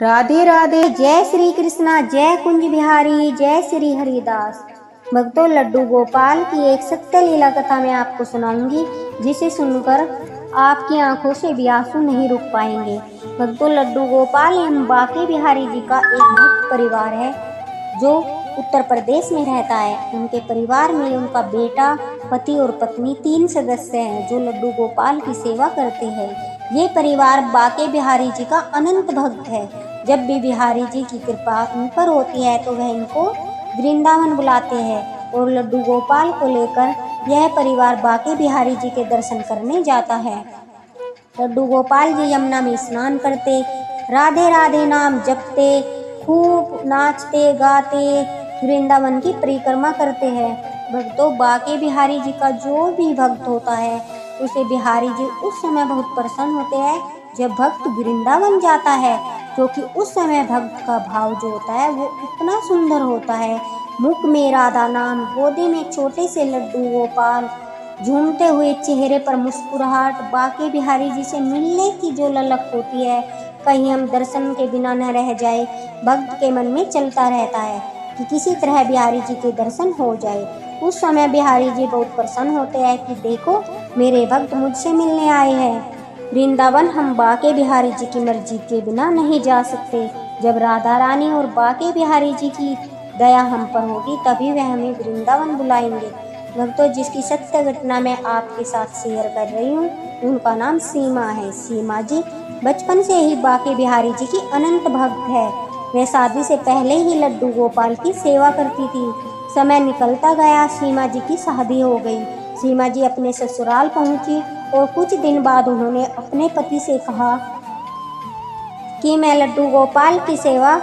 राधे राधे। जय श्री कृष्णा, जय कुंज बिहारी, जय श्री हरिदास। भक्तों, लड्डू गोपाल की एक सत्य लीला कथा मैं आपको सुनाऊंगी, जिसे सुनकर आपकी आंखों से भी आंसू नहीं रुक पाएंगे। भक्तों, लड्डू गोपाल एवं बाके बिहारी जी का एक भक्त परिवार है जो उत्तर प्रदेश में रहता है। उनके परिवार में उनका बेटा, पति और पत्नी 3 सदस्य हैं जो लड्डू गोपाल की सेवा करते हैं। ये परिवार बाके बिहारी जी का अनंत भक्त है। जब भी बिहारी जी की कृपा उन पर होती है तो वह इनको वृंदावन बुलाते हैं और लड्डू गोपाल को लेकर यह परिवार बाके बिहारी जी के दर्शन करने जाता है। लड्डू गोपाल जी यमुना में स्नान करते, राधे राधे नाम जपते, खूब नाचते गाते वृंदावन की परिक्रमा करते हैं। भक्तों, बाके बिहारी जी का जो भी भक्त होता है उसे बिहारी जी उस समय बहुत प्रसन्न होते हैं जब भक्त वृंदावन जाता है, क्योंकि उस समय भक्त का भाव जो होता है वो इतना सुंदर होता है। मुख में राधा नाम, गोदी में छोटे से लड्डू गोपाल, झूमते हुए चेहरे पर मुस्कुराहट, बाके बिहारी जी से मिलने की जो ललक होती है, कहीं हम दर्शन के बिना न रह जाए, भक्त के मन में चलता रहता है कि किसी तरह बिहारी जी के दर्शन हो जाए। उस समय बिहारी जी बहुत प्रसन्न होते हैं कि देखो, मेरे भक्त मुझसे मिलने आए हैं। वृंदावन हम बाके बिहारी जी की मर्जी के बिना नहीं जा सकते। जब राधा रानी और बाके बिहारी जी की दया हम पर होगी तभी वह हमें वृंदावन बुलाएंगे। भक्तों, जिसकी सत्य घटना मैं आपके साथ शेयर कर रही हूँ, उनका नाम सीमा है। सीमा जी बचपन से ही बाके बिहारी जी की अनंत भक्त है। वह शादी से पहले ही लड्डू गोपाल की सेवा करती थी। समय निकलता गया, सीमा जी की शादी हो गई। सीमा जी अपने ससुराल पहुंची और कुछ दिन बाद उन्होंने अपने पति से कहा कि मैं लड्डू गोपाल की सेवा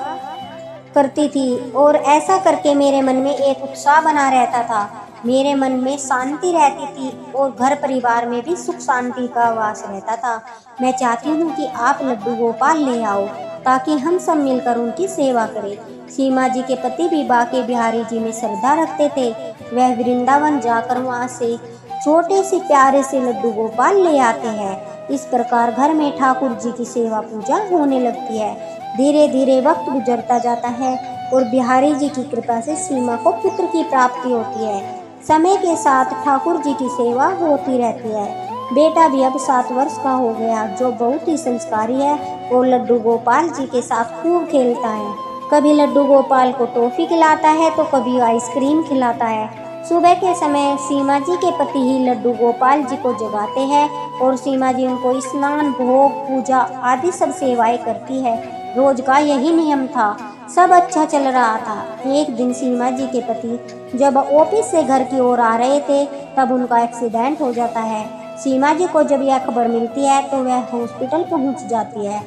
करती थी और ऐसा करके मेरे मन में एक उत्साह बना रहता था। मेरे मन में शांति रहती थी और घर परिवार में भी सुख शांति का वास रहता था। मैं चाहती हूँ कि आप लड्डू गोपाल ले आओ ताकि हम सब मिलकर उनकी सेवा करें। सीमा जी के पति भी बाके बिहारी जी में श्रद्धा रखते थे। वह वृंदावन जाकर वहाँ से छोटे से प्यारे से लड्डू गोपाल ले आते हैं। इस प्रकार घर में ठाकुर जी की सेवा पूजा होने लगती है। धीरे धीरे वक्त गुजरता जाता है और बिहारी जी की कृपा से सीमा को पुत्र की प्राप्ति होती है। समय के साथ ठाकुर जी की सेवा होती रहती है। बेटा भी अब 7 वर्ष का हो गया, जो बहुत ही संस्कारी है और लड्डू गोपाल जी के साथ खूब खेलता है। कभी लड्डू गोपाल को टॉफी खिलाता है तो कभी आइसक्रीम खिलाता है। सुबह के समय सीमा जी के पति ही लड्डू गोपाल जी को जगाते हैं और सीमा जी उनको स्नान, भोग, पूजा आदि सब सेवाएं करती है। रोज का यही नियम था। सब अच्छा चल रहा था। एक दिन सीमा जी के पति जब ऑफिस से घर की ओर आ रहे थे तब उनका एक्सीडेंट हो जाता है। सीमा जी को जब यह खबर मिलती है तो वह हॉस्पिटल पहुंच जाती है।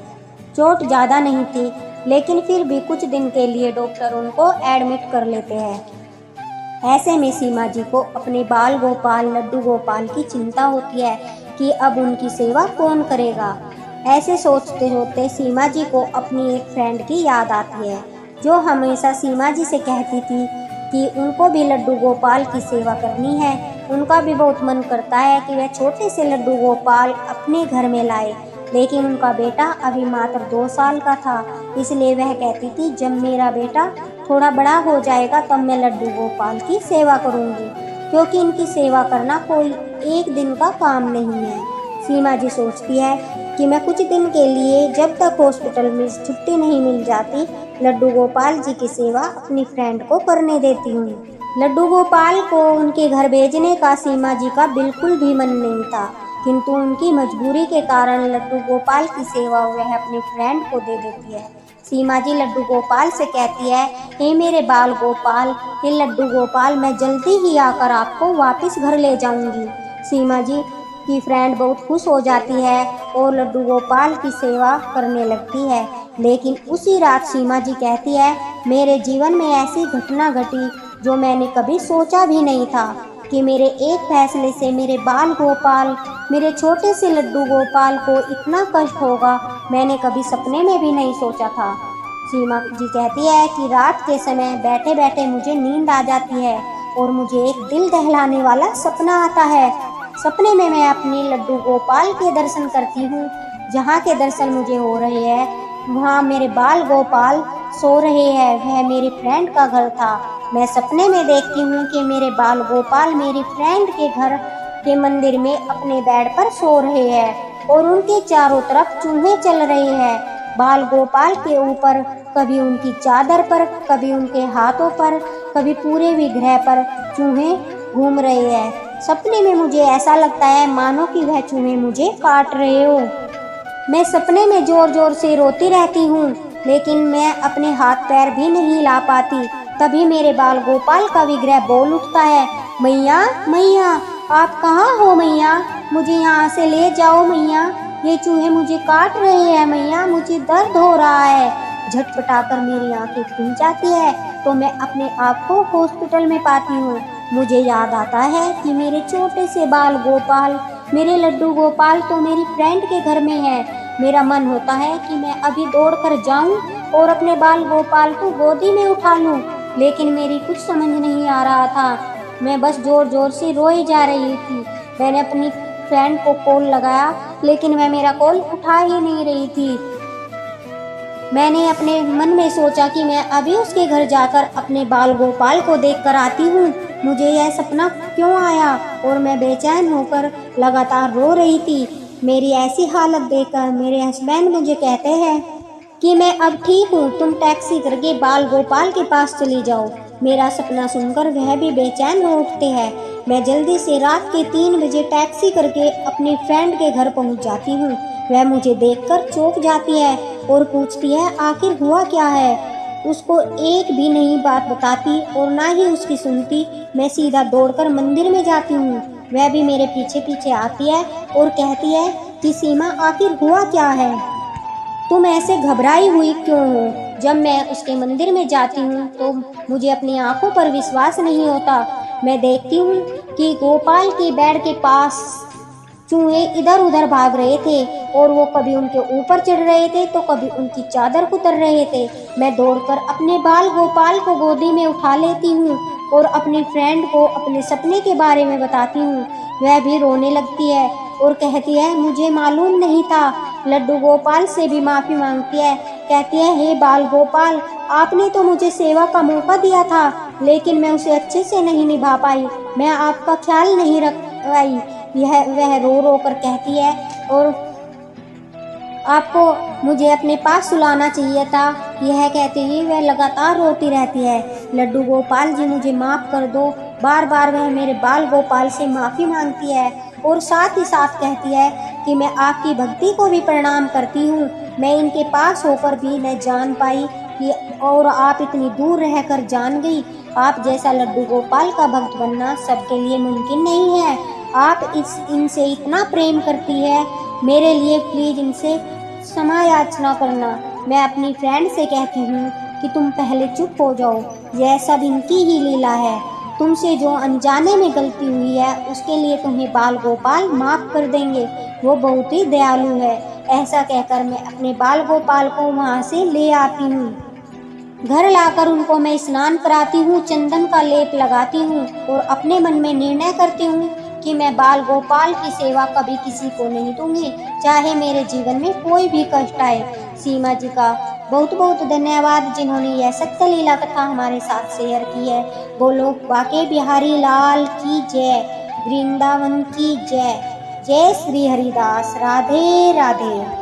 चोट ज़्यादा नहीं थी, लेकिन फिर भी कुछ दिन के लिए डॉक्टर उनको एडमिट कर लेते हैं। ऐसे में सीमा जी को अपने बाल गोपाल लड्डू गोपाल की चिंता होती है कि अब उनकी सेवा कौन करेगा। ऐसे सोचते सोचते सीमा जी को अपनी एक फ्रेंड की याद आती है जो हमेशा सीमा जी से कहती थी कि उनको भी लड्डू गोपाल की सेवा करनी है। उनका भी बहुत मन करता है कि वह छोटे से लड्डू गोपाल अपने घर में लाए, लेकिन उनका बेटा अभी मात्र 2 साल का था। इसलिए वह कहती थी, जब मेरा बेटा थोड़ा बड़ा हो जाएगा तब मैं लड्डू गोपाल की सेवा करूंगी, क्योंकि इनकी सेवा करना कोई एक दिन का काम नहीं है। सीमा जी सोचती है कि मैं कुछ दिन के लिए, जब तक हॉस्पिटल में छुट्टी नहीं मिल जाती, लड्डू गोपाल जी की सेवा अपनी फ्रेंड को करने देती हूँ। लड्डू गोपाल को उनके घर भेजने का सीमा जी का बिल्कुल भी मन नहीं था, किंतु उनकी मजबूरी के कारण लड्डू गोपाल की सेवा वह अपनी फ्रेंड को दे देती है। सीमा जी लड्डू गोपाल से कहती है, हे मेरे बाल गोपाल, हे लड्डू गोपाल, मैं जल्दी ही आकर आपको वापस घर ले जाऊंगी। सीमा जी की फ्रेंड बहुत खुश हो जाती है और लड्डू गोपाल की सेवा करने लगती है। लेकिन उसी रात सीमा जी कहती है, मेरे जीवन में ऐसी घटना घटी जो मैंने कभी सोचा भी नहीं था कि मेरे एक फैसले से मेरे बाल गोपाल, मेरे छोटे से लड्डू गोपाल को इतना कष्ट होगा, मैंने कभी सपने में भी नहीं सोचा था। सीमा जी कहती है कि रात के समय बैठे बैठे मुझे नींद आ जाती है और मुझे एक दिल दहलाने वाला सपना आता है। सपने में मैं अपने लड्डू गोपाल के दर्शन करती हूँ। जहाँ के दर्शन मुझे हो रहे हैं वहाँ मेरे बाल गोपाल सो रहे हैं। वह मेरे फ्रेंड का घर था। मैं सपने में देखती हूँ कि मेरे बाल गोपाल मेरी फ्रेंड के घर के मंदिर में अपने बेड पर सो रहे हैं और उनके चारों तरफ चूहे चल रहे हैं। बाल गोपाल के ऊपर कभी उनकी चादर पर, कभी उनके हाथों पर, कभी पूरे विग्रह पर चूहे घूम रहे हैं। सपने में मुझे ऐसा लगता है मानो कि वह चूहे मुझे काट रहे हो। मैं सपने में जोर जोर से रोती रहती हूँ, लेकिन मैं अपने हाथ पैर भी नहीं हिला पाती। तभी मेरे बाल गोपाल का विग्रह बोल उठता है, मैया मैया, आप कहाँ हो मैया? मुझे यहाँ से ले जाओ मैया, ये चूहे मुझे काट रहे हैं मैया, मुझे दर्द हो रहा है। झटपटाकर मेरी आंखें खुल जाती है तो मैं अपने आप को हॉस्पिटल में पाती हूँ। मुझे याद आता है कि मेरे छोटे से बाल गोपाल, मेरे लड्डू गोपाल तो मेरी फ्रेंड के घर में है। मेरा मन होता है कि मैं अभी दौड़कर जाऊं और अपने बाल गोपाल को गोदी में उठा लूं, लेकिन मेरी कुछ समझ नहीं आ रहा था। मैं बस जोर जोर से रोई जा रही थी। मैंने अपनी फ्रेंड को कॉल लगाया, लेकिन वह मेरा कॉल उठा ही नहीं रही थी। मैंने अपने मन में सोचा कि मैं अभी उसके घर जाकर अपने बाल गोपाल को देखकर आती हूँ। मुझे यह सपना क्यों आया और मैं बेचैन होकर लगातार रो रही थी। मेरी ऐसी हालत देखकर मेरे हस्बैंड मुझे कहते हैं कि मैं अब ठीक हूँ, तुम टैक्सी करके बाल गोपाल के पास चली जाओ। मेरा सपना सुनकर वह भी बेचैन हो उठते हैं। मैं जल्दी से रात के 3 बजे टैक्सी करके अपनी फ्रेंड के घर पहुँच जाती हूँ। वह मुझे देखकर चौंक जाती है और पूछती है आखिर हुआ क्या है। उसको एक भी नहीं बात बताती और ना ही उसकी सुनती। मैं सीधा दौड़कर मंदिर में जाती हूँ। वह भी मेरे पीछे पीछे आती है और कहती है कि सीमा आखिर हुआ क्या है, तुम ऐसे घबराई हुई क्यों हो? जब मैं उसके मंदिर में जाती हूँ तो मुझे अपनी आंखों पर विश्वास नहीं होता। मैं देखती हूँ कि गोपाल के बेड के पास चूहे इधर उधर भाग रहे थे और वो कभी उनके ऊपर चढ़ रहे थे तो कभी उनकी चादर कुतर रहे थे। मैं दौड़कर अपने बाल गोपाल को गोदी में उठा लेती हूँ और अपनी फ्रेंड को अपने सपने के बारे में बताती हूँ। वह भी रोने लगती है और कहती है मुझे मालूम नहीं था। लड्डू गोपाल से भी माफ़ी मांगती है, कहती है हे बाल गोपाल, आपने तो मुझे सेवा का मौका दिया था, लेकिन मैं उसे अच्छे से नहीं निभा पाई, मैं आपका ख्याल नहीं रख पाई। वह रो रो कर कहती है और आपको मुझे अपने पास सुलाना चाहिए था। यह कहते ही वह लगातार रोती रहती है। लड्डू गोपाल जी मुझे माफ़ कर दो। बार बार वह मेरे बाल गोपाल से माफ़ी मांगती है और साथ ही साथ कहती है कि मैं आपकी भक्ति को भी प्रणाम करती हूँ। मैं इनके पास होकर भी न जान पाई कि और आप इतनी दूर रहकर जान गई। आप जैसा लड्डू गोपाल का भक्त बनना सबके लिए मुमकिन नहीं है। आप इनसे इतना प्रेम करती है, मेरे लिए प्लीज़ इनसे क्षमा याचना करना। मैं अपनी फ्रेंड से कहती हूँ कि तुम पहले चुप हो जाओ, यह सब इनकी ही लीला है। तुमसे जो अनजाने में गलती हुई है उसके लिए तुम्हें बाल गोपाल माफ़ कर देंगे, वो बहुत ही दयालु है। ऐसा कहकर मैं अपने बाल गोपाल को वहाँ से ले आती हूँ। घर लाकर उनको मैं स्नान कराती हूँ, चंदन का लेप लगाती हूँ और अपने मन में निर्णय करती हूँ कि मैं बाल गोपाल की सेवा कभी किसी को नहीं दूंगी, चाहे मेरे जीवन में कोई भी कष्ट आए। सीमा जी का बहुत बहुत धन्यवाद जिन्होंने यह सत्य लीला कथा हमारे साथ शेयर की है। बोलो बाके बिहारी लाल की जय, वृंदावन की जय। जय श्री हरिदास। राधे राधे।